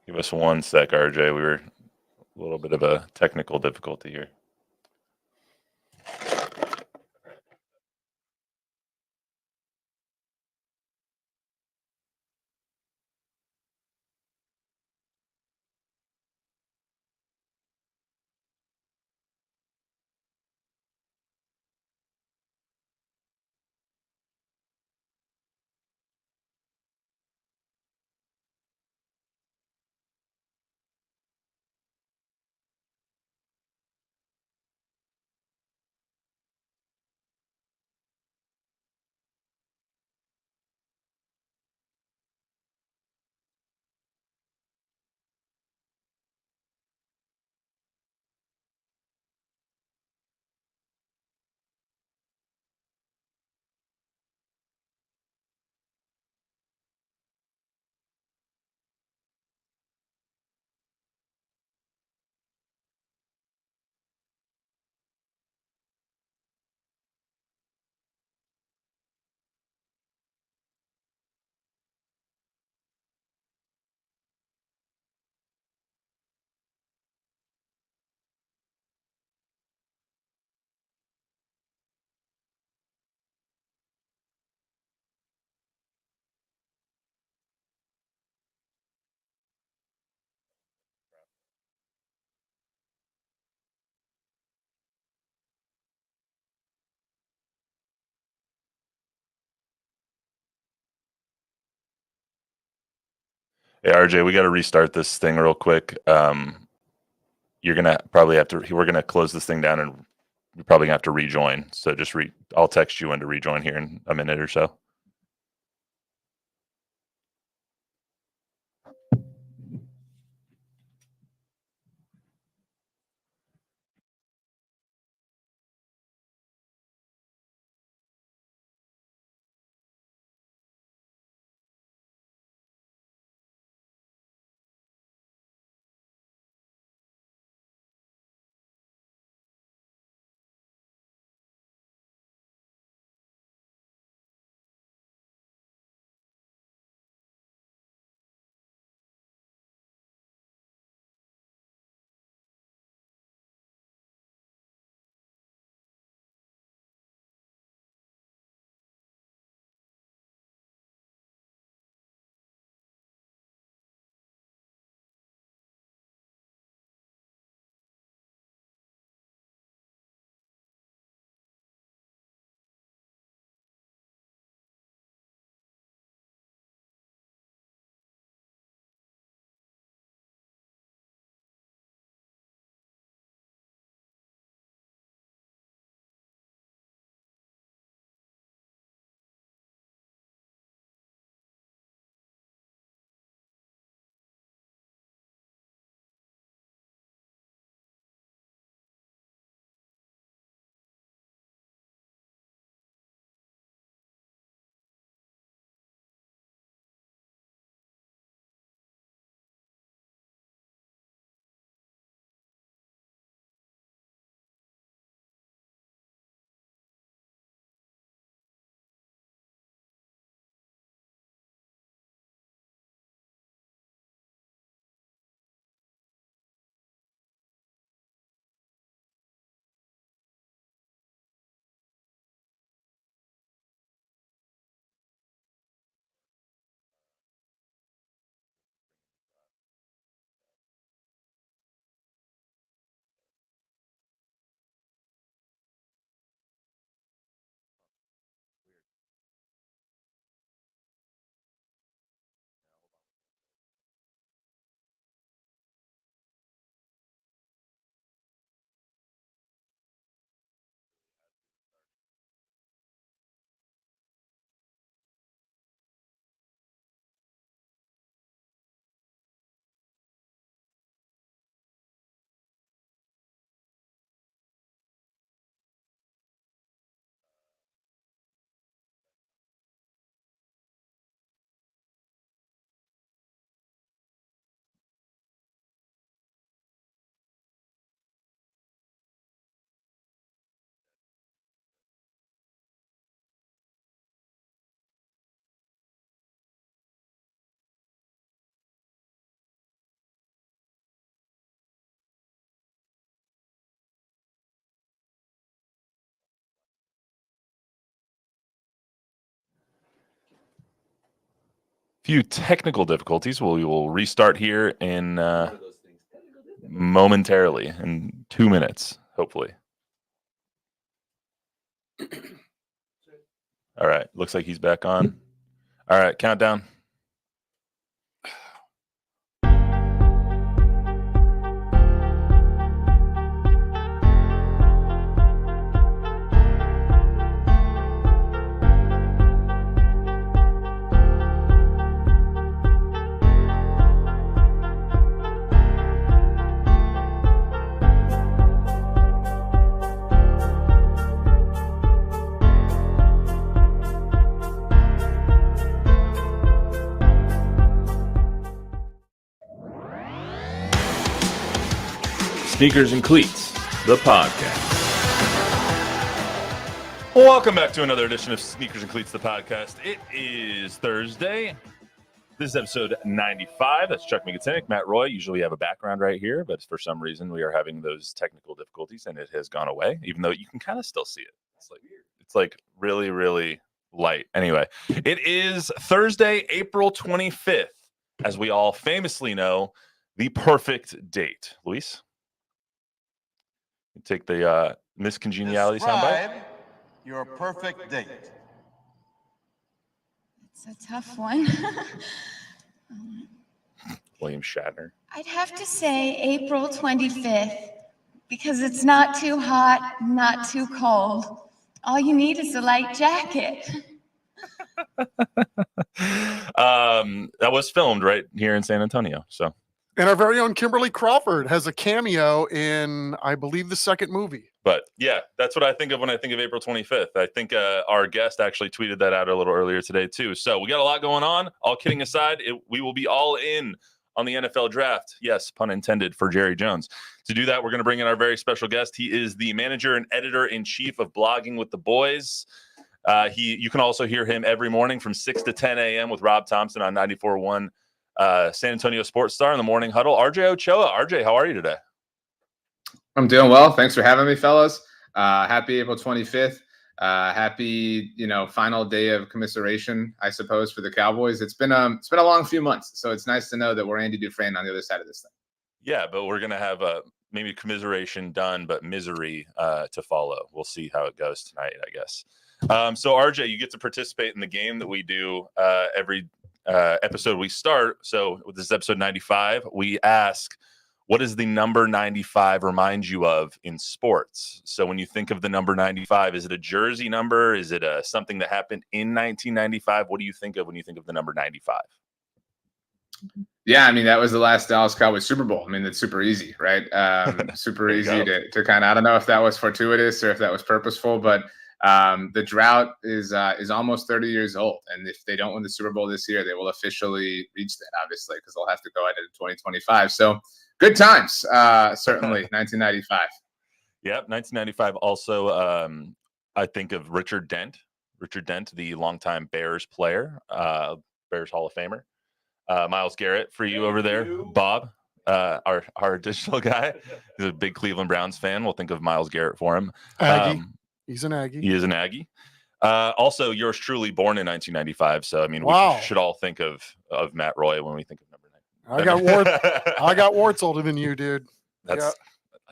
Give us one sec, RJ. We were a little bit of a technical difficulty here. Hey, RJ, we got to restart this thing real quick. You're gonna probably have to. We're gonna close this thing down, and you're probably gonna have to rejoin. So just I'll text you when to rejoin here in a minute or so. Few technical difficulties. We will restart here in momentarily in 2 minutes, hopefully. All right. Looks like he's back on. All right. Countdown. Sneakers and Cleats, the podcast. Welcome back to another edition of Sneakers and Cleats, the podcast. It is Thursday. This is episode 95. That's Chuck McCarthy, Matt Roy. Usually we have a background right here, but for some reason we are having those technical difficulties, and it has gone away, even though you can kind of still see it. It's like really, really light. Anyway, it is Thursday, April 25th, as we all famously know, the perfect date. Luis? Take the miscongeniality soundbite. Your perfect date. It's a tough one. William Shatner. I'd have to say April 25th because it's not too hot, not too cold. All you need is a light jacket. That was filmed right here in San Antonio. So. And our very own Kimberly Crawford has a cameo in, I believe, the second movie. But yeah, that's what I think of when I think of April 25th. I think our guest actually tweeted that out a little earlier today, too. So we got a lot going on. All kidding aside, we will be all in on the NFL draft. Yes, pun intended, for Jerry Jones. To do that, we're going to bring in our very special guest. He is the manager and editor-in-chief of Blogging with the Boys. You can also hear him every morning from 6 to 10 a.m. with Rob Thompson on 94.1. San Antonio Sports Star in the Morning Huddle. RJ Ochoa. RJ, how are you today? I'm doing well. Thanks for having me, fellas. Happy April 25th. Happy, final day of commiseration, I suppose, for the Cowboys. It's been a long few months, so it's nice to know that we're Andy Dufresne on the other side of this thing. Yeah, but we're gonna have maybe commiseration done, but misery to follow. We'll see how it goes tonight, I guess. So RJ, you get to participate in the game that we do every episode we start. So this is episode 95. We ask, what does the number 95 remind you of in sports? So when you think of the number 95, is it a jersey number? Is it something that happened in 1995? What do you think of when you think of the number 95? Yeah, that was the last Dallas Cowboys Super Bowl. It's super easy, right? Super easy to kind of, I don't know if that was fortuitous or if that was purposeful, but the drought is almost 30 years old. And if they don't win the Super Bowl this year, they will officially reach that, obviously, because they'll have to go at it in 2025. So good times, certainly, 1995. Yep, 1995. Also, I think of Richard Dent. Richard Dent, the longtime Bears player, Bears Hall of Famer. Myles Garrett for you over there. Bob, our digital guy. He's a big Cleveland Browns fan. We'll think of Myles Garrett for him. Aggie. He's an Aggie. He is an Aggie. Also, yours truly, born in 1995. So, wow. We should all think of Matt Roy when we think of number 9. I got warts older than you, dude. I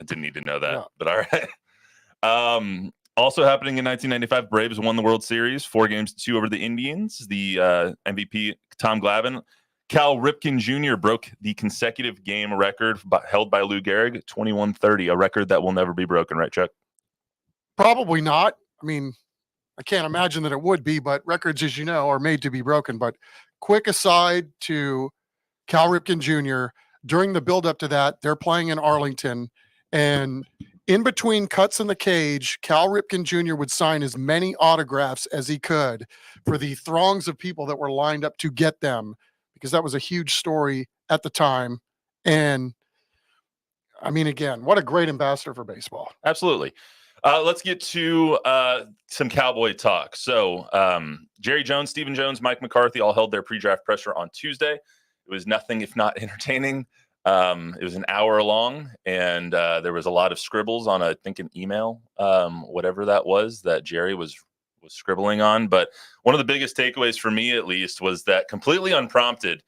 didn't need to know that, but all right. Also happening in 1995, Braves won the World Series, 4-2 over the Indians. The MVP, Tom Glavine. Cal Ripken Jr. broke the consecutive game record held by Lou Gehrig, 21-30, a record that will never be broken, right, Chuck? Probably not. I can't imagine that it would be, but records, as you know, are made to be broken. But quick aside to Cal Ripken Jr., during the build-up to that, they're playing in Arlington, and in between cuts in the cage, Cal Ripken Jr. would sign as many autographs as he could for the throngs of people that were lined up to get them, because that was a huge story at the time. And again, what a great ambassador for baseball. Absolutely. Let's get to some Cowboy talk. So Jerry Jones, Stephen Jones, Mike McCarthy all held their pre-draft presser on Tuesday. It was nothing if not entertaining. It was an hour long, and there was a lot of scribbles on, I think, an email, whatever that was, that Jerry was was scribbling on. But one of the biggest takeaways for me, at least, was that completely unprompted,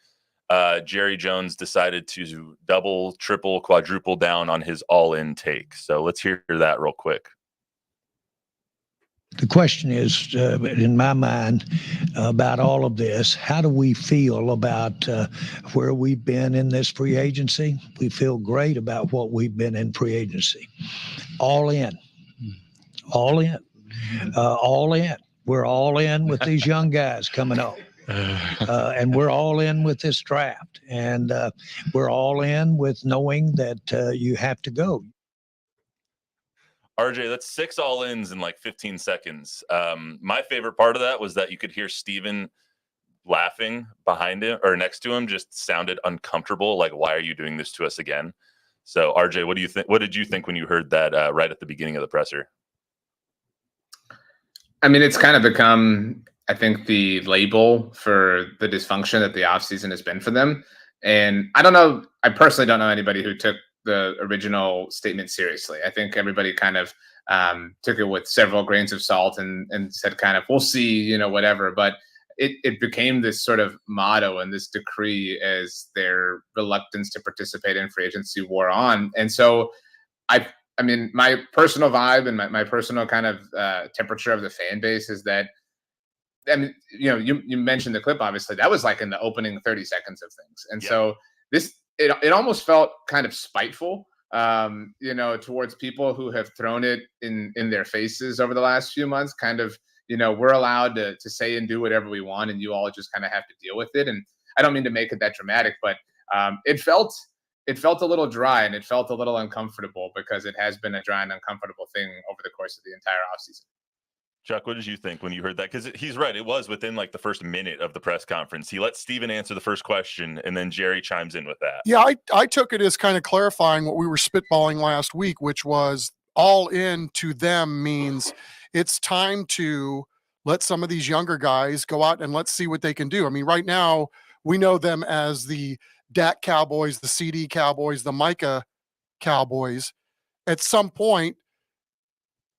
Jerry Jones decided to double, triple, quadruple down on his all-in take. So let's hear that real quick. The question is, in my mind, about all of this, how do we feel about where we've been in this free agency? We feel great about what we've been in free agency. All in. All in. All in. We're all in with these young guys coming up. And we're all in with this draft. And we're all in with knowing that you have to go. RJ, that's 6 all-ins in like 15 seconds. My favorite part of that was that you could hear Steven laughing behind him or next to him, just sounded uncomfortable. Like, why are you doing this to us again? So RJ, what do you think? What did you think when you heard that right at the beginning of the presser? I mean, it's kind of become, I think, the label for the dysfunction that the offseason has been for them. And I don't know, I personally don't know anybody who took the original statement seriously. I think everybody kind of took it with several grains of salt and said kind of, we'll see, whatever. But it became this sort of motto and this decree as their reluctance to participate in free agency wore on. And so I mean, my personal vibe and my personal kind of temperature of the fan base is that, I mean, you mentioned the clip, obviously, that was like in the opening 30 seconds of things. And so it almost felt kind of spiteful, towards people who have thrown it in their faces over the last few months, kind of, we're allowed to say and do whatever we want, and you all just kind of have to deal with it. And I don't mean to make it that dramatic, but it felt a little dry and it felt a little uncomfortable because it has been a dry and uncomfortable thing over the course of the entire offseason. Chuck, what did you think when you heard that? Because he's right. It was within like the first minute of the press conference. He let Steven answer the first question, and then Jerry chimes in with that. Yeah, I took it as kind of clarifying what we were spitballing last week, which was all in to them means it's time to let some of these younger guys go out and let's see what they can do. I mean, right now, we know them as the Dak Cowboys, the CD Cowboys, the Micah Cowboys. At some point,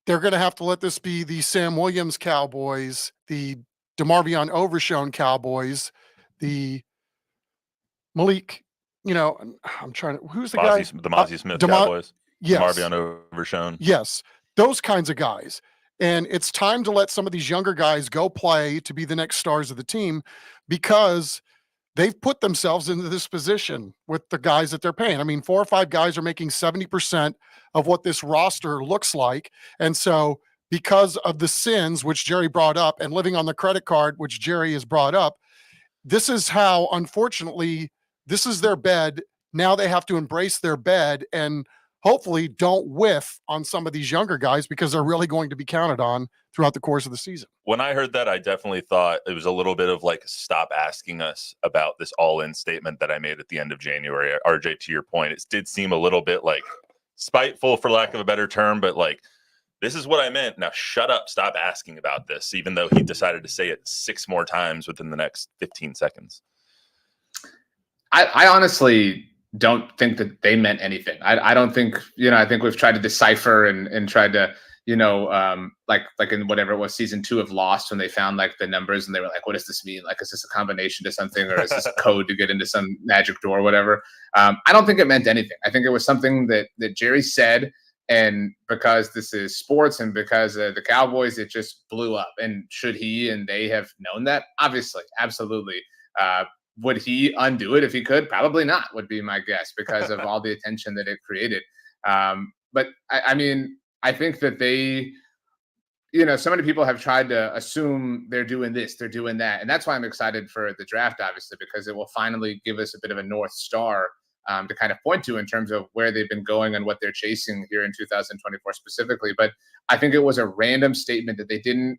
they're going to have to let this be the Sam Williams Cowboys, the DeMarvion Overshown Cowboys, the Malik, I'm trying to, who's the guy? The Mozzie Smith Cowboys. Yes. DeMarvion Overshown. Yes. Those kinds of guys. And it's time to let some of these younger guys go play to be the next stars of the team because they've put themselves into this position with the guys that they're paying. I mean, 4 or 5 guys are making 70% of what this roster looks like. And so because of the sins, which Jerry brought up, and living on the credit card, which Jerry has brought up, this is how, unfortunately, this is their bed. Now they have to embrace their bed and hopefully don't whiff on some of these younger guys because they're really going to be counted on throughout the course of the season. When I heard that, I definitely thought it was a little bit of like, stop asking us about this all-in statement that I made at the end of January. RJ, to your point, it did seem a little bit like spiteful, for lack of a better term, but like, this is what I meant. Now shut up, stop asking about this, even though he decided to say it 6 more times within the next 15 seconds. I honestly don't think that they meant anything. I don't think, I think we've tried to decipher and tried to, like in whatever it was, season 2 of Lost, when they found like the numbers and they were like, what does this mean? Like, is this a combination to something, or is this a code to get into some magic door or whatever? I don't think it meant anything. I think it was something that Jerry said, and because this is sports and because of the Cowboys, it just blew up. And should he and they have known that? Obviously, absolutely. Would he undo it if he could? Probably not, would be my guess, because of all the attention that it created. But I mean, I think that they, so many people have tried to assume they're doing this, they're doing that. And that's why I'm excited for the draft, obviously, because it will finally give us a bit of a North Star to kind of point to in terms of where they've been going and what they're chasing here in 2024 specifically. But I think it was a random statement that they didn't,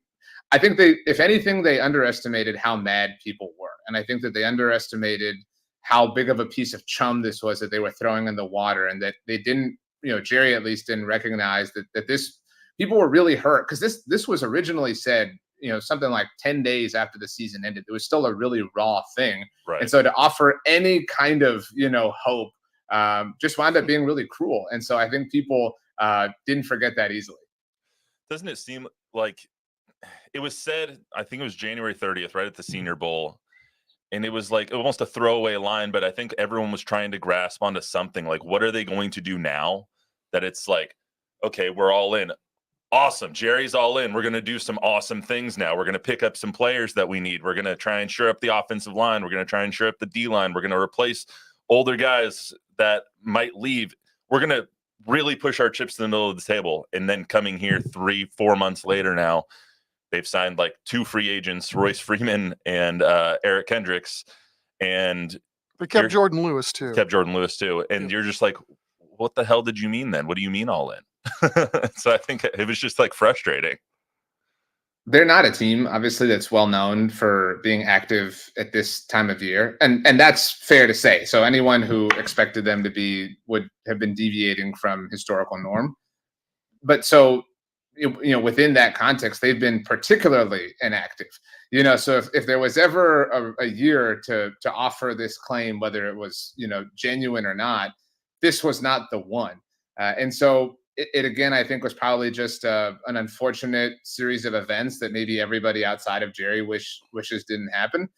I think they, if anything, they underestimated how mad people were. And I think that they underestimated how big of a piece of chum this was that they were throwing in the water, and that they didn't, Jerry at least didn't recognize that this, people were really hurt, because this was originally said, something like 10 days after the season ended. It was still a really raw thing. Right. And so to offer any kind of, hope just wound up being really cruel. And so I think people didn't forget that easily. Doesn't it seem like it was said, I think it was January 30th, right at the Senior Bowl. And it was like almost a throwaway line, but I think everyone was trying to grasp onto something like, what are they going to do now that it's like, okay, we're all in. Awesome. Jerry's all in. We're going to do some awesome things now. We're going to pick up some players that we need. We're going to try and shore up the offensive line. We're going to try and shore up the D line. We're going to replace older guys that might leave. We're going to really push our chips in the middle of the table. And then coming here 3-4 months later now, they've signed like 2 free agents, Royce Freeman and Eric Kendricks. And they kept Jordan Lewis too. And you're just like, what the hell did you mean then? What do you mean all in? So I think it was just like frustrating. They're not a team, obviously, that's well known for being active at this time of year, and that's fair to say. So anyone who expected them to be would have been deviating from historical norm. But so within that context, they've been particularly inactive. So if there was ever a year to offer this claim, whether it was genuine or not, this was not the one. And so it again, I think, was probably just an unfortunate series of events that maybe everybody outside of Jerry wishes didn't happen.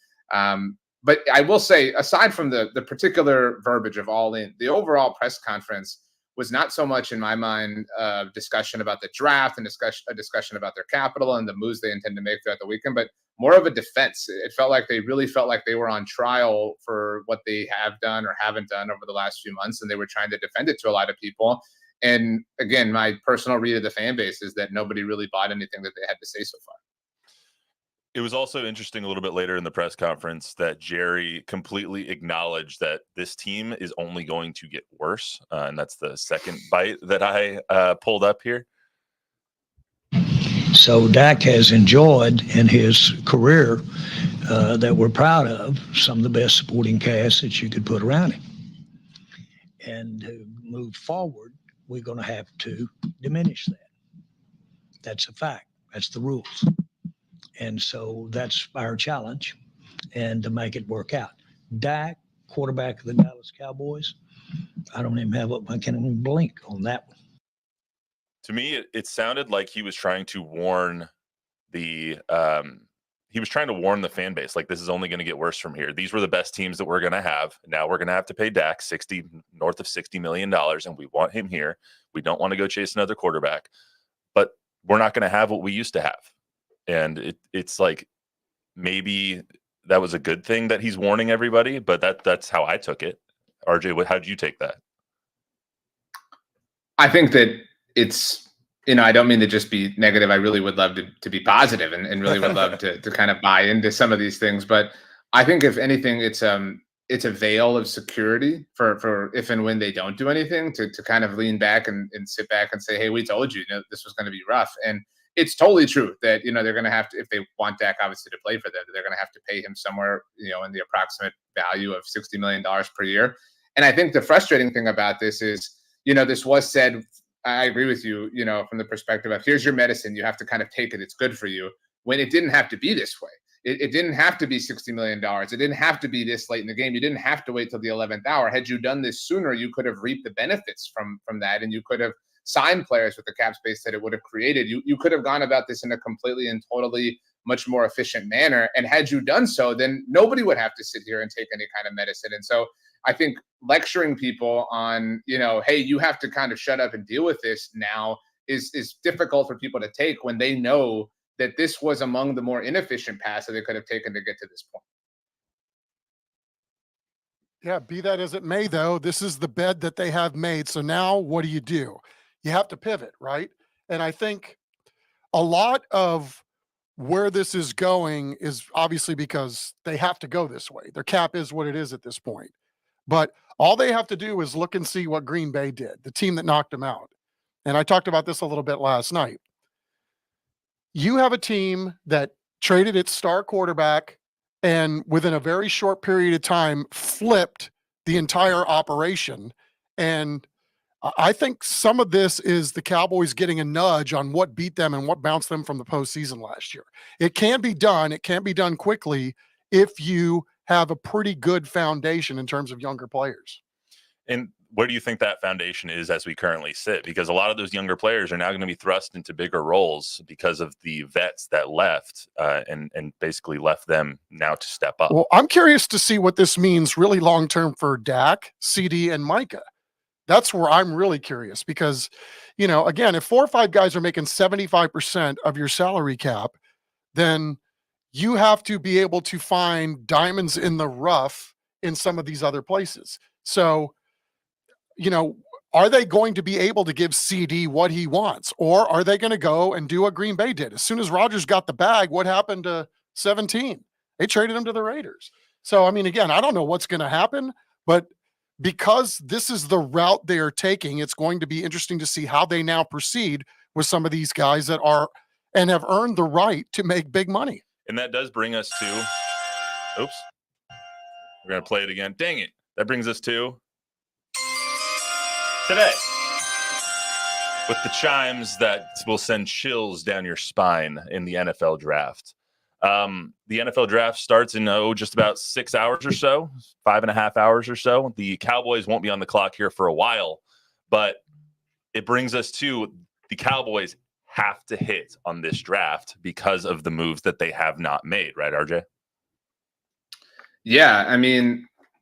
But I will say, aside from the particular verbiage of all in, the overall press conference was not so much, in my mind, a discussion about the draft and a discussion about their capital and the moves they intend to make throughout the weekend, but more of a defense. It felt like they really felt like they were on trial for what they have done or haven't done over the last few months, and they were trying to defend it to a lot of people. And again, my personal read of the fan base is that nobody really bought anything that they had to say so far. It was also interesting a little bit later in the press conference that Jerry completely acknowledged that this team is only going to get worse. And that's the second bite that I pulled up here. So Dak has enjoyed in his career that we're proud of some of the best supporting cast that you could put around him. And to move forward, we're going to have to diminish that. That's a fact. That's the rules. And so that's our challenge, and to make it work out. Dak, quarterback of the Dallas Cowboys, I don't even have I can't even blink on that one. To me, it sounded like he was trying to warn the fan base, like, this is only going to get worse from here. These were the best teams that we're going to have. Now we're going to have to pay Dak north of $60 million, and we want him here. We don't want to go chase another quarterback, but we're not going to have what we used to have. And it's like, maybe that was a good thing that he's warning everybody, but that's how I took it. RJ, how did you take that? I think that it's, I don't mean to just be negative. I really would love to be positive and really would love to kind of buy into some of these things. But I think if anything, it's a veil of security for if and when they don't do anything, to kind of lean back and sit back and say, hey, we told you, this was going to be rough. And it's totally true that, they're going to have to, if they want Dak obviously to play for them, they're going to have to pay him somewhere, in the approximate value of $60 million per year. And I think the frustrating thing about this is, this was said, I agree with you, from the perspective of, here's your medicine, you have to kind of take it, it's good for you, when it didn't have to be this way. It didn't have to be $60 million. It didn't have to be this late in the game. You didn't have to wait till the 11th hour. Had you done this sooner, you could have reaped the benefits from that, and you could have signed players with the cap space that it would have created. You could have gone about this in a completely and totally much more efficient manner. And had you done so, then nobody would have to sit here and take any kind of medicine. And so I think lecturing people on, hey, you have to kind of shut up and deal with this now is difficult for people to take when they know that this was among the more inefficient paths that they could have taken to get to this point. Yeah, be that as it may, though, this is the bed that they have made. So now what do? You have to pivot, right? And I think a lot of where this is going is obviously because they have to go this way. Their cap is what it is at this point. But all they have to do is look and see what Green Bay did, the team that knocked them out. And I talked about this a little bit last night. You have a team that traded its star quarterback and within a very short period of time flipped the entire operation. And I think some of this is the Cowboys getting a nudge on what beat them and what bounced them from the postseason last year. It can be done. It can be done quickly if you have a pretty good foundation in terms of younger players. And where do you think that foundation is as we currently sit? Because a lot of those younger players are now going to be thrust into bigger roles because of the vets that left and basically left them now to step up. Well, I'm curious to see what this means really long term for Dak, CD, and Micah. That's where I'm really curious because, again, if 4 or 5 guys are making 75% of your salary cap, then you have to be able to find diamonds in the rough in some of these other places. So, are they going to be able to give CD what he wants? Or are they going to go and do what Green Bay did? As soon as Rodgers got the bag, what happened to 17? They traded him to the Raiders. So, again, I don't know what's going to happen, but because this is the route they are taking, it's going to be interesting to see how they now proceed with some of these guys that are and have earned the right to make big money. And that does bring us to, oops, we're going to play it again. Dang it. That brings us to today, with the chimes that will send chills down your spine in the NFL draft. The NFL draft starts in just about 6 hours or so, 5.5 hours or so. The Cowboys won't be on the clock here for a while, but it brings us to the Cowboys have to hit on this draft because of the moves that they have not made, right, RJ? Yeah,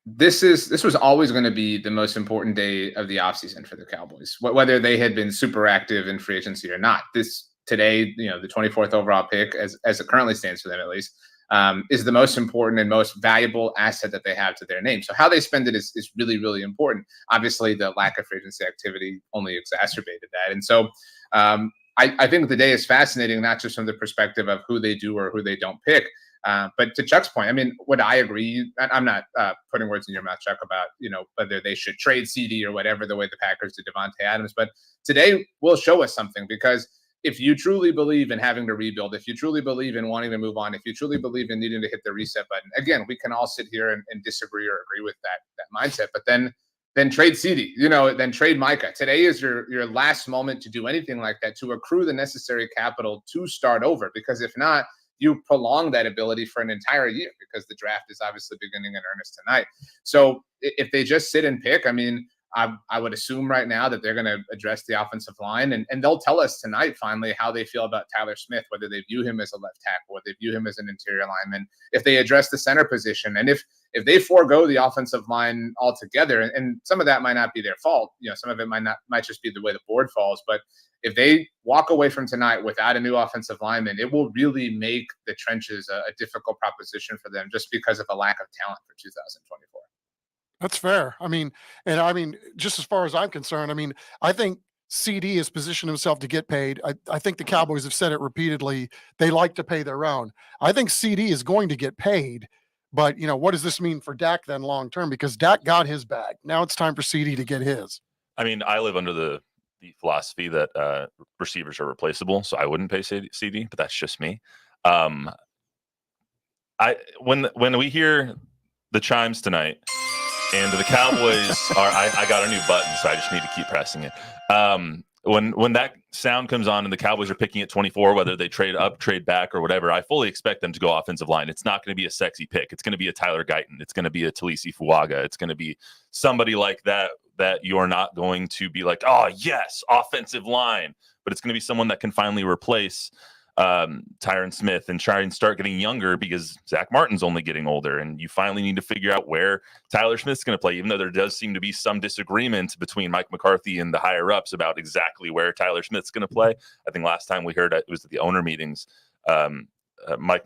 this was always going to be the most important day of the offseason for the Cowboys, whether they had been super active in free agency or not. Today, the 24th overall pick, as it currently stands for them at least, is the most important and most valuable asset that they have to their name. So how they spend it is really, really important. Obviously, the lack of free agency activity only exacerbated that. And so I think the day is fascinating, not just from the perspective of who they do or who they don't pick, but to Chuck's point, would I agree? I'm not putting words in your mouth, Chuck, about whether they should trade CD or whatever, the way the Packers did Devontae Adams. But today will show us something, because if you truly believe in having to rebuild, if you truly believe in wanting to move on, if you truly believe in needing to hit the reset button, again, we can all sit here and disagree or agree with that mindset. But then trade CD, then trade Micah. Today is your last moment to do anything like that, to accrue the necessary capital to start over. Because if not, you prolong that ability for an entire year, because the draft is obviously beginning in earnest tonight. So if they just sit and pick, I would assume right now that they're going to address the offensive line, and they'll tell us tonight finally how they feel about Tyler Smith, whether they view him as a left tackle, or they view him as an interior lineman, if they address the center position, and if they forego the offensive line altogether. And some of that might not be their fault. Some of it might just be the way the board falls. But if they walk away from tonight without a new offensive lineman, it will really make the trenches a difficult proposition for them, just because of a lack of talent for 2024. That's fair. Just as far as I'm concerned, I think CD has positioned himself to get paid. I think the Cowboys have said it repeatedly. They like to pay their own. I think CD is going to get paid, but what does this mean for Dak then long term? Because Dak got his bag. Now it's time for CD to get his. I live under the philosophy that receivers are replaceable, so I wouldn't pay CD, but that's just me. When we hear the chimes tonight, and the Cowboys are, I got a new button, so I just need to keep pressing it. When that sound comes on and the Cowboys are picking at 24, whether they trade up, trade back, or whatever, I fully expect them to go offensive line. It's not going to be a sexy pick. It's going to be a Tyler Guyton. It's going to be a Talisi Fuaga. It's going to be somebody like that you're not going to be like, oh, yes, offensive line. But it's going to be someone that can finally replace Tyron Smith and try and start getting younger, because Zach Martin's only getting older, and you finally need to figure out where Tyler Smith's going to play, even though there does seem to be some disagreement between Mike McCarthy and the higher ups about exactly where Tyler Smith's going to play. I think last time we heard it was at the owner meetings. Mike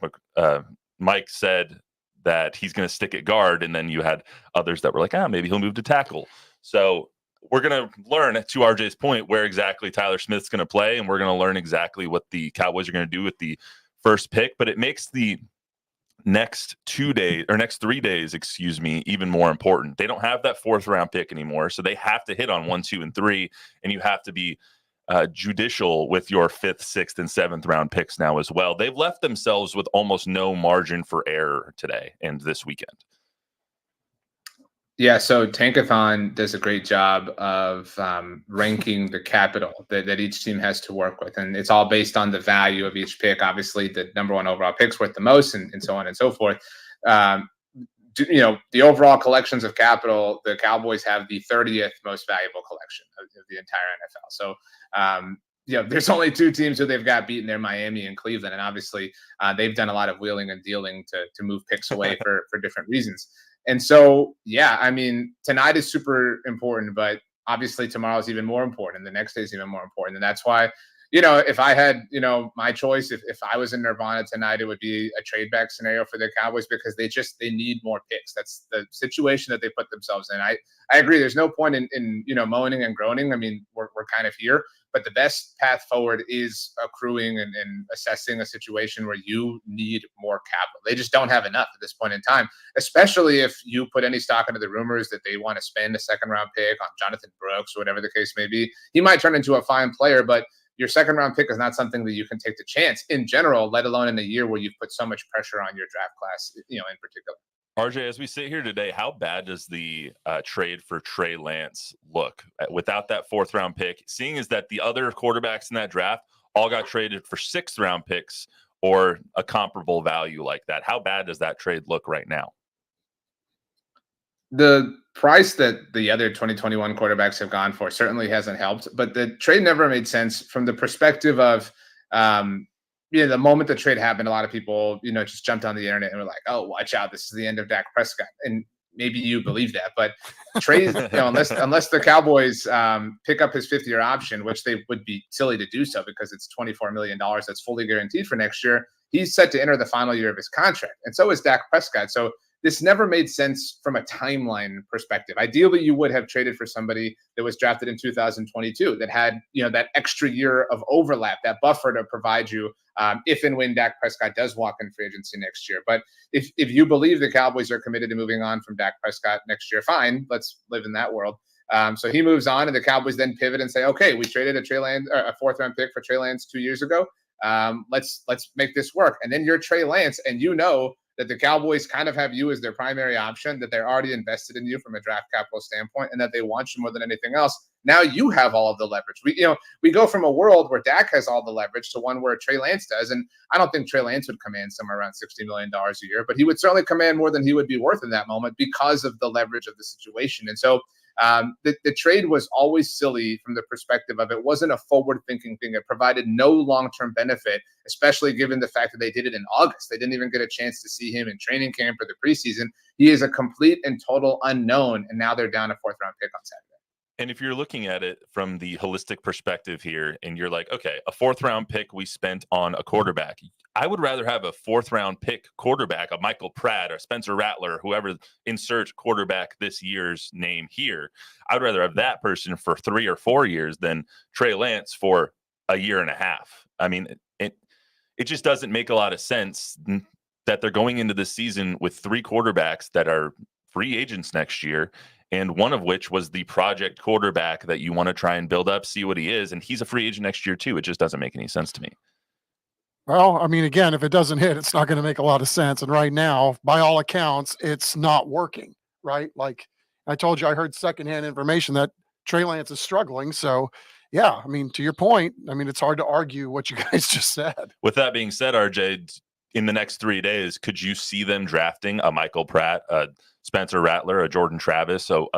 said that he's going to stick at guard, and then you had others that were like, maybe he'll move to tackle. So we're going to learn, to RJ's point, where exactly Tyler Smith's going to play, and we're going to learn exactly what the Cowboys are going to do with the first pick. But it makes the next 3 days, even more important. They don't have that 4th round pick anymore, so they have to hit on 1, 2, and 3, and you have to be judicial with your 5th, 6th, and 7th round picks now as well. They've left themselves with almost no margin for error today and this weekend. Yeah, so Tankathon does a great job of ranking the capital that each team has to work with. And it's all based on the value of each pick. Obviously, the number 1 overall pick's worth the most, and so on and so forth. the overall collections of capital, the Cowboys have the 30th most valuable collection of the entire NFL. So, there's only two teams who they've got beaten. They're Miami and Cleveland. And obviously they've done a lot of wheeling and dealing to move picks away for different reasons. And so, I mean, tonight is super important, but obviously tomorrow is even more important. And the next day is even more important. And that's why, if I had, my choice, if I was in Nirvana tonight, it would be a trade back scenario for the Cowboys because they need more picks. That's the situation that they put themselves in. I agree. There's no point in moaning and groaning. I mean, we're kind of here, but the best path forward is accruing and assessing a situation where you need more capital. They just don't have enough at this point in time, especially if you put any stock into the rumors that they want to spend a second round pick on Jonathan Brooks or whatever the case may be. He might turn into a fine player, but your second round pick is not something that you can take the chance in general, let alone in a year where you've put so much pressure on your draft class, in particular. RJ, as we sit here today, how bad does the trade for Trey Lance look without that 4th round pick? Seeing as that the other quarterbacks in that draft all got traded for 6th round picks or a comparable value like that. How bad does that trade look right now? The price that the other 2021 quarterbacks have gone for certainly hasn't helped, but the trade never made sense from the perspective of, the moment the trade happened, a lot of people, just jumped on the internet and were like, "Oh, watch out! This is the end of Dak Prescott." And maybe you believe that, but Trey's, unless the Cowboys pick up his 5th-year option, which they would be silly to do so because it's $24 million that's fully guaranteed for next year, he's set to enter the final year of his contract, and so is Dak Prescott. So this never made sense from a timeline perspective. Ideally, you would have traded for somebody that was drafted in 2022 that had, that extra year of overlap, that buffer to provide you if and when Dak Prescott does walk in free agency next year. But if you believe the Cowboys are committed to moving on from Dak Prescott next year, fine, let's live in that world. So he moves on, and the Cowboys then pivot and say, okay, we traded a 4th round pick for Trey Lance 2 years ago. Let's make this work. And then you're Trey Lance, and that the Cowboys kind of have you as their primary option, that they're already invested in you from a draft capital standpoint, and that they want you more than anything else. Now you have all of the leverage. We go from a world where Dak has all the leverage to one where Trey Lance does. And I don't think Trey Lance would command somewhere around $60 million a year, but he would certainly command more than he would be worth in that moment because of the leverage of the situation. And so the trade was always silly from the perspective of it wasn't a forward-thinking thing. It provided no long-term benefit, especially given the fact that they did it in August. They didn't even get a chance to see him in training camp or the preseason. He is a complete and total unknown, and now they're down a 4th-round pick on Saturday. And if you're looking at it from the holistic perspective here, and you're like, okay, a 4th-round pick we spent on a quarterback. I would rather have a 4th-round pick quarterback, a Michael Pratt or Spencer Rattler, whoever insert quarterback this year's name here. I would rather have that person for 3 or 4 years than Trey Lance for a year and a half. I mean, it just doesn't make a lot of sense that they're going into this season with 3 quarterbacks that are free agents next year, and one of which was the project quarterback that you want to try and build up, see what he is, and he's a free agent next year too. It just doesn't make any sense to me. Well, I mean, again, if it doesn't hit, it's not going to make a lot of sense. And right now, by all accounts, it's not working, right? Like I told you, I heard secondhand information that Trey Lance is struggling. So, yeah, I mean, to your point, I mean, it's hard to argue what you guys just said. With that being said, RJ, in the next 3 days, could you see them drafting a Michael Pratt, a Spencer Rattler, a Jordan Travis, so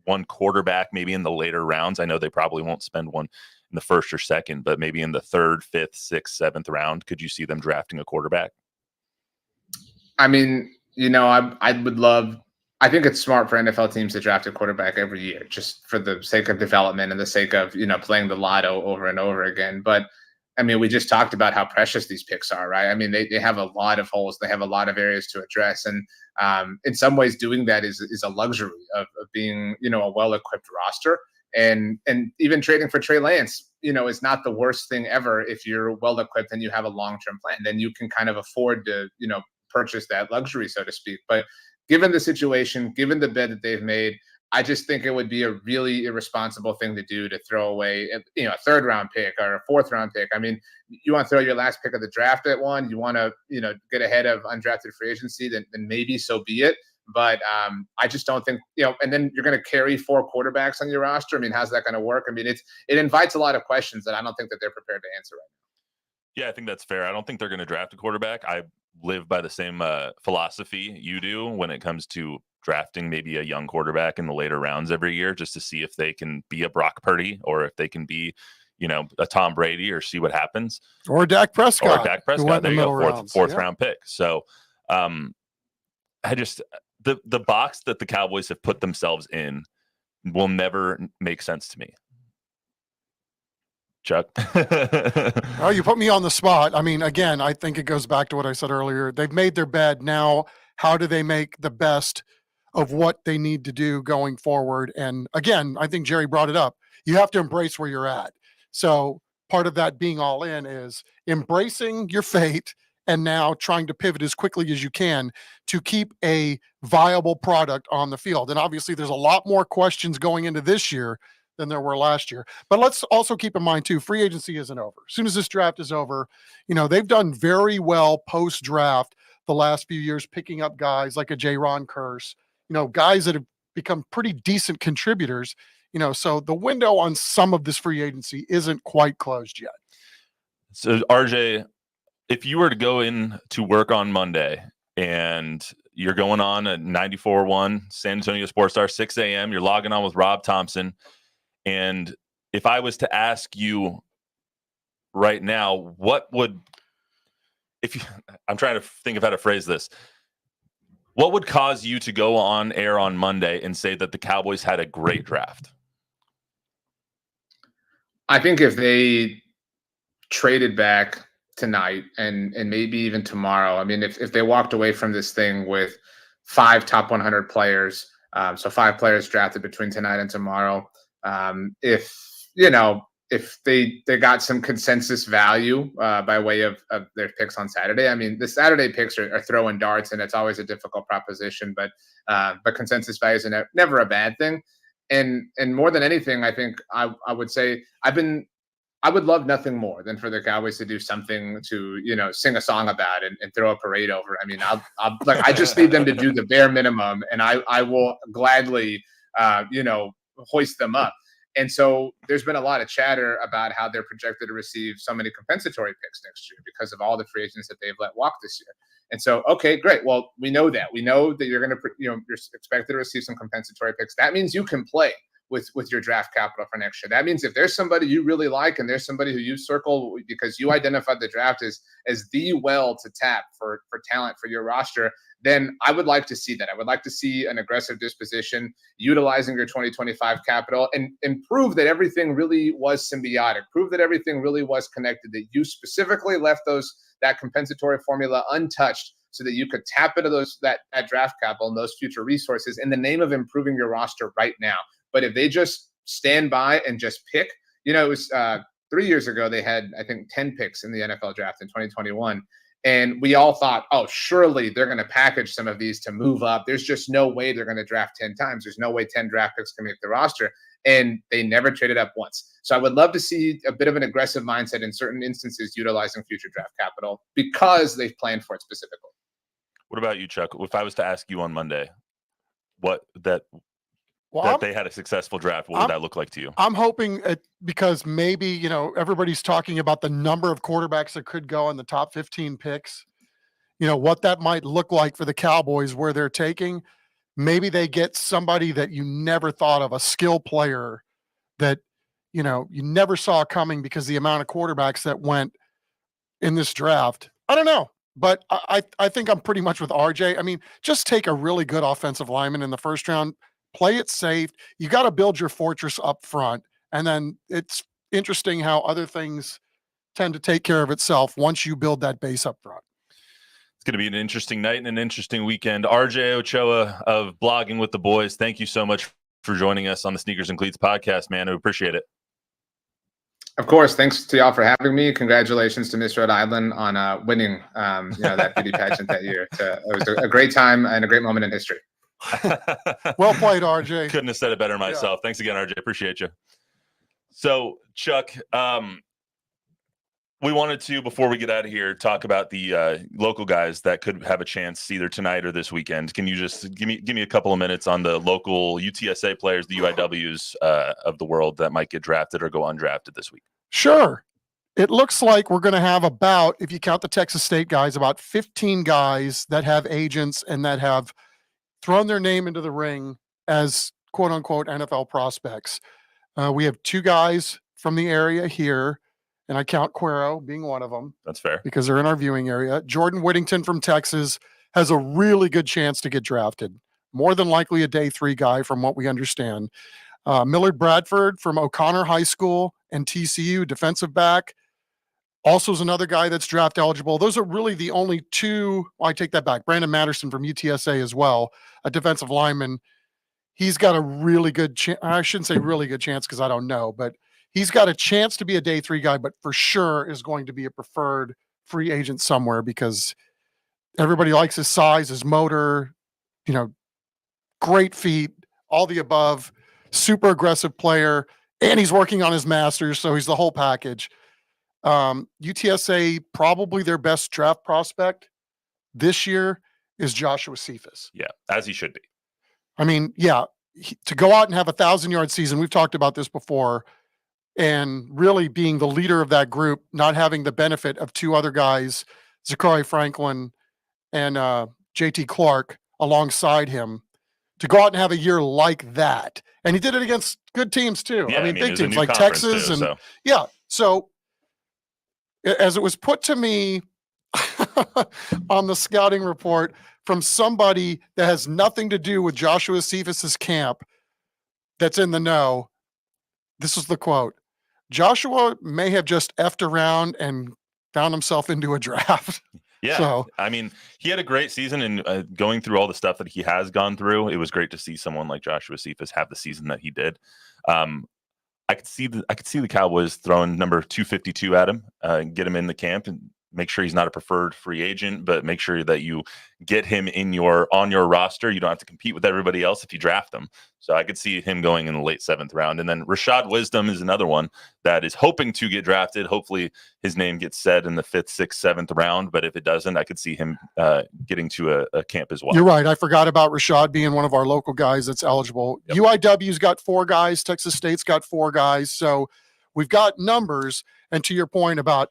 one quarterback maybe in the later rounds? I know they probably won't spend one in the 1st or 2nd, but maybe in the 3rd, 5th, 6th, 7th round, could you see them drafting a quarterback? I mean, I would love. I think it's smart for NFL teams to draft a quarterback every year, just for the sake of development and the sake of playing the lotto over and over again. But I mean, we just talked about how precious these picks are, right? I mean, they have a lot of holes. They have a lot of areas to address. And in some ways, doing that is a luxury of being, a well-equipped roster. And even trading for Trey Lance, is not the worst thing ever if you're well-equipped and you have a long-term plan. Then you can kind of afford to, purchase that luxury, so to speak. But given the situation, given the bet that they've made, I just think it would be a really irresponsible thing to do to throw away, a 3rd-round pick or a 4th-round pick. I mean, you want to throw your last pick of the draft at one, you want to, get ahead of undrafted free agency, then maybe so be it. But I just don't think, and then you're going to carry 4 quarterbacks on your roster. I mean, how's that going to work? I mean, it invites a lot of questions that I don't think that they're prepared to answer right now. Yeah, I think that's fair. I don't think they're going to draft a quarterback. live by the same philosophy you do when it comes to drafting maybe a young quarterback in the later rounds every year, just to see if they can be a Brock Purdy or if they can be, a Tom Brady, or see what happens. Or Dak Prescott. Or Dak who Prescott. went There in you the go. middle rounds. Fourth Yeah. round pick. So I just the box that the Cowboys have put themselves in will never make sense to me. Chuck. Oh, you put me on the spot. I mean, again, I think it goes back to what I said earlier. They've made their bed. Now, how do they make the best of what they need to do going forward? And again, I think Jerry brought it up. You have to embrace where you're at. So part of that being all in is embracing your fate and now trying to pivot as quickly as you can to keep a viable product on the field. And obviously, there's a lot more questions going into this year than there were last year. But let's also keep in mind, too, free agency isn't over. As soon as this draft is over, they've done very well post-draft the last few years, picking up guys like a J-Ron Curse, guys that have become pretty decent contributors. So the window on some of this free agency isn't quite closed yet. So, RJ, if you were to go in to work on Monday and you're going on at 94.1 San Antonio Sports Star, 6 a.m., you're logging on with Rob Thompson, and if I was to ask you right now, I'm trying to think of how to phrase this. What would cause you to go on air on Monday and say that the Cowboys had a great draft? I think if they traded back tonight and maybe even tomorrow, I mean, if they walked away from this thing with 5 top 100 players, so 5 players drafted between tonight and tomorrow, if they got some consensus value by way of their picks on Saturday. I mean, the Saturday picks are throwing darts, and it's always a difficult proposition, but consensus value is never a bad thing. And more than anything, I think I would say I would love nothing more than for the Cowboys to do something to, sing a song about and throw a parade over. I mean, I just need them to do the bare minimum, and I will gladly, hoist them up. And so there's been a lot of chatter about how they're projected to receive so many compensatory picks next year because of all the free agents that they've let walk this year. And so, okay, great. Well, we know that. We know that you're going to, you're expected to receive some compensatory picks. That means you can play with your draft capital for next year. That means if there's somebody you really like and there's somebody who you circle because you identified the draft as the well to tap for talent for your roster, then I would like to see that. I would like to see an aggressive disposition, utilizing your 2025 capital, and prove that everything really was symbiotic, prove that everything really was connected, that you specifically left that compensatory formula untouched so that you could tap into that draft capital and those future resources in the name of improving your roster right now. But if they just stand by and just pick, it was 3 years ago, they had, I think, 10 picks in the NFL draft in 2021. And we all thought, oh, surely they're going to package some of these to move up. There's just no way they're going to draft 10 times. There's no way 10 draft picks can make the roster. And they never traded up once. So I would love to see a bit of an aggressive mindset in certain instances utilizing future draft capital because they've planned for it specifically. What about you, Chuck? If I was to ask you on Monday that they had a successful draft, what would that look like to you? I'm hoping because maybe, everybody's talking about the number of quarterbacks that could go in the top 15 picks, what that might look like for the Cowboys where they're taking. Maybe they get somebody that you never thought of, a skill player that, you never saw coming because the amount of quarterbacks that went in this draft. I don't know. But I think I'm pretty much with RJ. I mean, just take a really good offensive lineman in the first round, play it safe. You got to build your fortress up front. And then it's interesting how other things tend to take care of itself once you build that base up front. It's going to be an interesting night and an interesting weekend. RJ Ochoa of Blogging with the Boys, thank you so much for joining us on the Sneakers and Cleats podcast, man. I appreciate it. Of course. Thanks to y'all for having me. Congratulations to Miss Rhode Island on winning that beauty pageant that year. It was a great time and a great moment in history. Well played, RJ. Couldn't have said it better myself. Yeah. Thanks again, RJ. Appreciate you. So, Chuck, we wanted to, before we get out of here, talk about the local guys that could have a chance either tonight or this weekend. Can you just give me a couple of minutes on the local UTSA players, the UIWs of the world that might get drafted or go undrafted this week? Sure. it looks like we're going to have about, if you count the Texas State guys, about 15 guys that have agents and that have thrown their name into the ring as quote unquote NFL prospects. We have 2 guys from the area here, and I count Cuero being one of them. That's fair. Because they're in our viewing area. Jordan Whittington from Texas has a really good chance to get drafted. More than likely a day 3 guy from what we understand. Millard Bradford from O'Connor High School and TCU, defensive back. Also is another guy that's draft eligible. Those are really the only 2. Well, I take that back. Brandon Matterson from UTSA as well, a defensive lineman. He's got a really good chance. I shouldn't say really good chance because I don't know, but he's got a chance to be a day 3 guy, but for sure is going to be a preferred free agent somewhere because everybody likes his size, his motor, great feet, all the above, super aggressive player, and he's working on his master's, so he's the whole package. UTSA, probably their best draft prospect this year is Joshua Cephas. Yeah, as he should be. I mean, yeah, to go out and have 1,000-yard season, we've talked about this before, and really being the leader of that group, not having the benefit of 2 other guys, Zachary Franklin and JT Clark alongside him, to go out and have a year like that. And he did it against good teams too. Yeah, I mean, big it was a teams new like conference Texas too, and so. yeah. So as it was put to me on the scouting report from somebody that has nothing to do with Joshua Cephas's camp that's in the know, this is the quote: Joshua may have just effed around and found himself into a draft. Yeah. So, I mean, he had a great season, and going through all the stuff that he has gone through, it was great to see someone like Joshua Cephas have the season that he did. I could see the Cowboys throwing number 252 at him, get him in the camp, and make sure he's not a preferred free agent, but make sure that you get him on your roster. You don't have to compete with everybody else if you draft them. So I could see him going in the late 7th round. And then Rashad Wisdom is another one that is hoping to get drafted. Hopefully his name gets said in the 5th, 6th, 7th round. But if it doesn't, I could see him getting to a camp as well. You're right. I forgot about Rashad being one of our local guys that's eligible. Yep. UIW's got 4 guys. Texas State's got 4 guys. So we've got numbers. And to your point about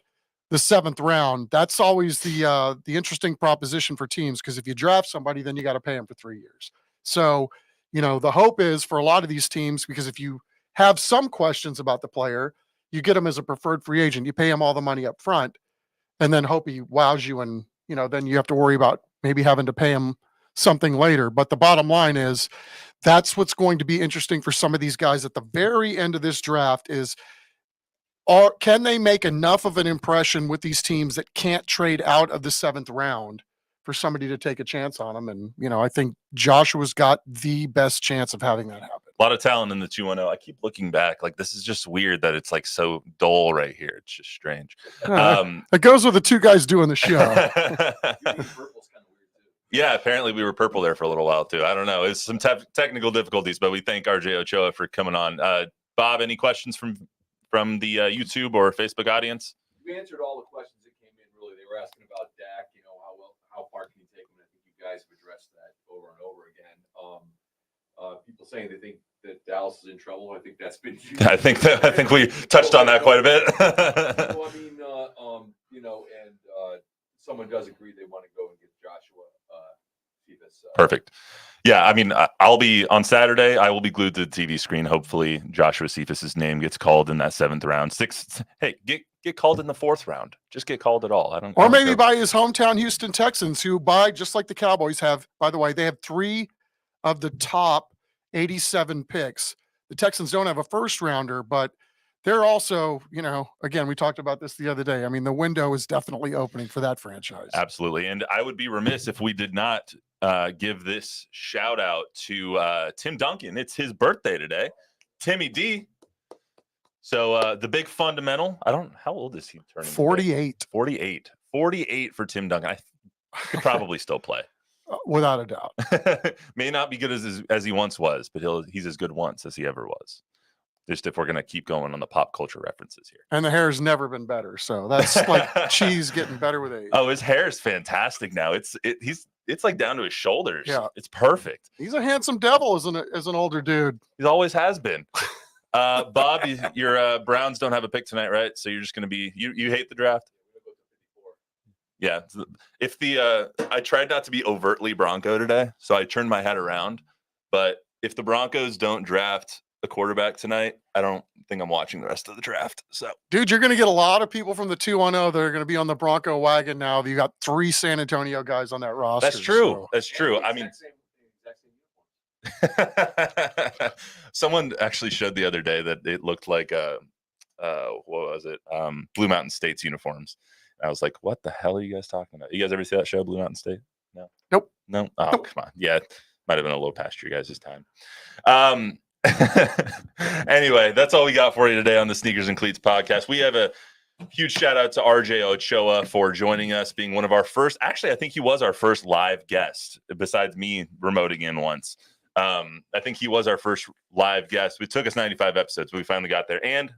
the 7th round, that's always the interesting proposition for teams, because if you draft somebody, then you got to pay them for 3 years. So, the hope is for a lot of these teams, because if you have some questions about the player, you get him as a preferred free agent, you pay him all the money up front, and then hope he wows you, and then you have to worry about maybe having to pay him something later. But the bottom line is that's what's going to be interesting for some of these guys at the very end of this draft is, or can they make enough of an impression with these teams that can't trade out of the 7th round for somebody to take a chance on them? And, I think Joshua's got the best chance of having that happen. A lot of talent in the 2-1-0. I keep looking back. Like, this is just weird that it's like so dull right here. It's just strange. It goes with the 2 guys doing the show. Yeah, apparently we were purple there for a little while too. I don't know. It's some technical difficulties, but we thank RJ Ochoa for coming on. Bob, any questions from the YouTube or Facebook audience? We answered all the questions that came in. Really, they were asking about Dak. How far can he take him? And I think you guys have addressed that over and over again. People saying they think that Dallas is in trouble. I think that's been huge. I think we touched on that quite a bit. Someone does agree they want to go and get Joshua Cephas. Perfect. Yeah, I mean, I'll be on Saturday. I will be glued to the TV screen. Hopefully, Joshua Cephas's name gets called in that 7th round. 6th, hey, get called in the 4th round. Just get called at all. Or maybe by his hometown Houston Texans, who just like the Cowboys have. By the way, they have 3 of the top 87 picks. The Texans don't have a first rounder, but they're also, again, we talked about this the other day. I mean, the window is definitely opening for that franchise. Absolutely. And I would be remiss if we did not give this shout out to Tim Duncan. It's his birthday today. Timmy D. So the big fundamental. How old is he turning? 48. 48 for Tim Duncan. I could probably still play. Without a doubt. May not be good as he once was, but he's as good once as he ever was. Just if we're going to keep going on the pop culture references here. And the hair's never been better. So that's like cheese getting better with age. Oh, his hair is fantastic now. It's like down to his shoulders. Yeah. It's perfect. He's a handsome devil as an older dude. He always has been. Bob, your Browns don't have a pick tonight, right? So you're just going to be you hate the draft. Yeah, if I tried not to be overtly Bronco today, so I turned my head around. But if the Broncos don't draft a quarterback tonight, I don't think I'm watching the rest of the draft. So, Dude, you're going to get a lot of people from the 2-1-0 that are going to be on the Bronco wagon now. You got 3 San Antonio guys on that roster. that's true. So. That's true. I mean, someone actually showed the other day that it looked like what was it? Blue Mountain State's uniforms. And I was like, what the hell are you guys talking about? You guys ever see that show, Blue Mountain State? No. Nope. No. Oh, nope. Come on. Yeah, might have been a little past your guys' time. Anyway, that's all we got for you today on the Sneakers and Cleats podcast. We have a huge shout out to RJ Ochoa for joining us, being one of our first. Actually, I think he was our first live guest, besides me remoting in once. I think he was our first live guest. It took us 95 episodes, but we finally got there. And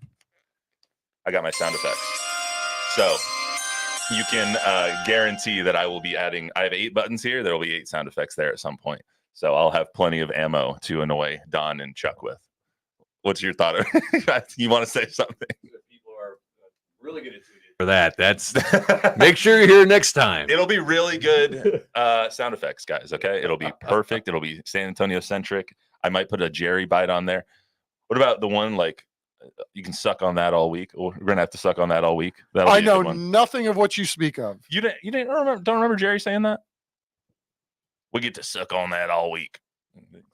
I got my sound effects. So you can guarantee that I will be adding. I have 8 buttons here. There will be 8 sound effects there at some point. So I'll have plenty of ammo to annoy Don and Chuck with. What's your thought? You want to say something? People are really going to tune in for that. That's make sure you're here next time. It'll be really good sound effects, guys. Okay, it'll be perfect. It'll be San Antonio centric. I might put a Jerry bite on there. What about the one like you can suck on that all week? We're gonna have to suck on that all week. I know nothing of what you speak of. You didn't don't remember Jerry saying that? We get to suck on that all week.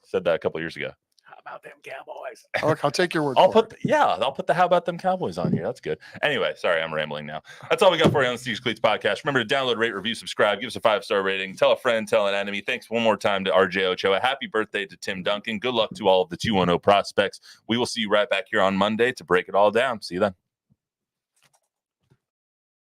Said that a couple years ago. How about them Cowboys? Look, I'll take your word. I'll put the how about them Cowboys on here. That's good. Anyway, sorry, I'm rambling now. That's all we got for you on the Sneakers Cleats podcast. Remember to download, rate, review, subscribe, give us a 5-star rating, tell a friend, tell an enemy. Thanks one more time to RJ Ochoa. Happy birthday to Tim Duncan. Good luck to all of the 2-1-0 prospects. We will see you right back here on Monday to break it all down. See you then.